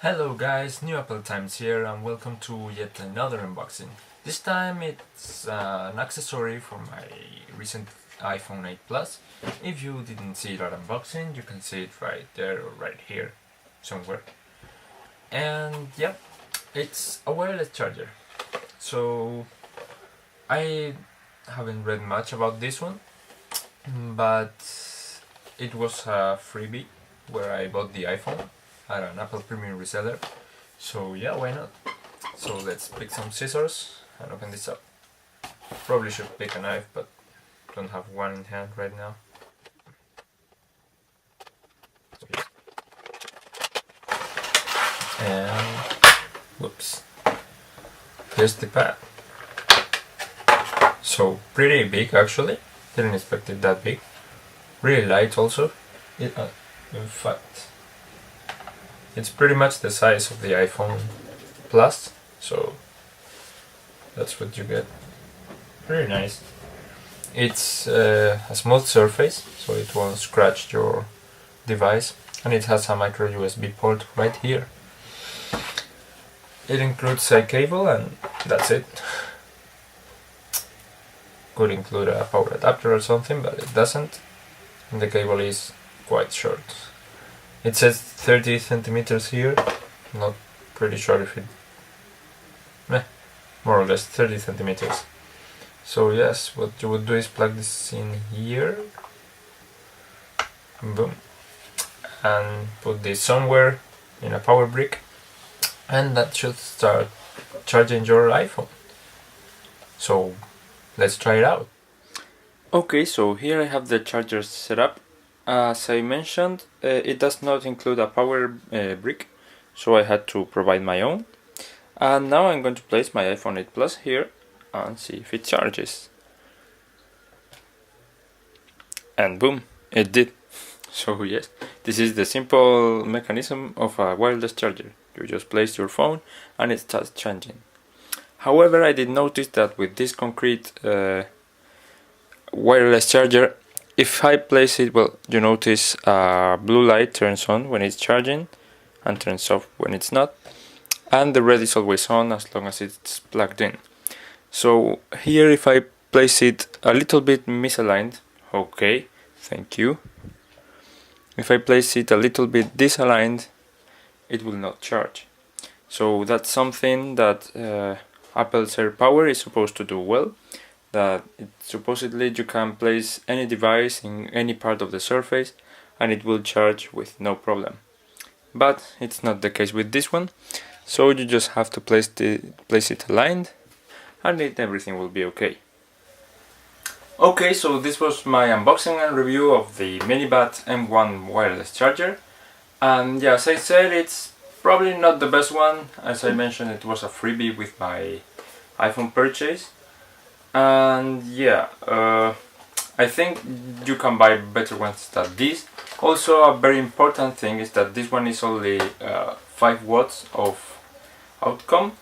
Hello guys, New Apple Times here and welcome to yet another unboxing. This time it's an accessory for my recent iPhone 8 Plus. If you didn't see that unboxing, you can see it right there or right here somewhere. And yeah, it's a wireless charger. So I haven't read much about this one, but it was a freebie where I bought the iPhone at an Apple Premium reseller. So yeah, why not? So let's pick some scissors and open this up. Probably should pick a knife, but don't have one in hand right now. And whoops, here's the pad. So pretty big actually, didn't expect it that big. Really light also. In fact, it's pretty much the size of the iPhone Plus, so that's what you get. Pretty nice. It's a smooth surface, so it won't scratch your device, and it has a micro USB port right here. It includes a cable and that's it. Could include a power adapter or something, but it doesn't, and the cable is quite short. It says 30 centimeters here, not pretty sure if it... more or less 30 centimeters. So yes, what you would do is plug this in here, boom, and put this somewhere in a power brick, and that should start charging your iPhone. So let's try it out. Okay, so here I have the charger set up. As I mentioned, it does not include a power brick, so I had to provide my own. And now I'm going to place my iPhone 8 Plus here and see if it charges. And boom, it did. So yes, this is the simple mechanism of a wireless charger. You just place your phone and it starts charging. However, I did notice that with this concrete wireless charger, if I place it, well, you notice a blue light turns on when it's charging and turns off when it's not, and the red is always on as long as it's plugged in. So here, if I place it a little bit misaligned, okay, thank you. If I place it a little bit disaligned, it will not charge. So that's something that Apple's AirPower is supposed to do well. That supposedly you can place any device in any part of the surface and it will charge with no problem. But it's not the case with this one, so you just have to place it aligned and everything will be okay. Okay, so this was my unboxing and review of the MiniBatt M1 wireless charger. And yeah, as I said, it's probably not the best one. As I mentioned, it was a freebie with my iPhone purchase. And yeah, I think you can buy better ones than this. Also, a very important thing is that this one is only 5 watts of outcome,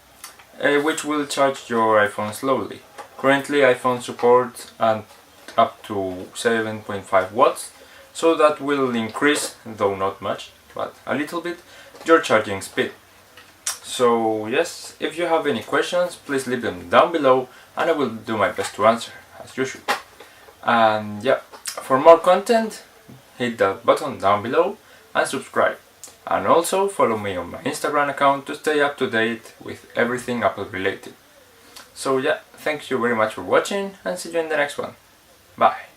which will charge your iPhone slowly. Currently, iPhone supports up to 7.5 watts, so that will increase, though not much, but a little bit, your charging speed. So yes, if you have any questions, please leave them down below and I will do my best to answer, as usual. And yeah, for more content, hit that button down below and subscribe. And also follow me on my Instagram account to stay up to date with everything Apple related. So yeah, thank you very much for watching and see you in the next one. Bye.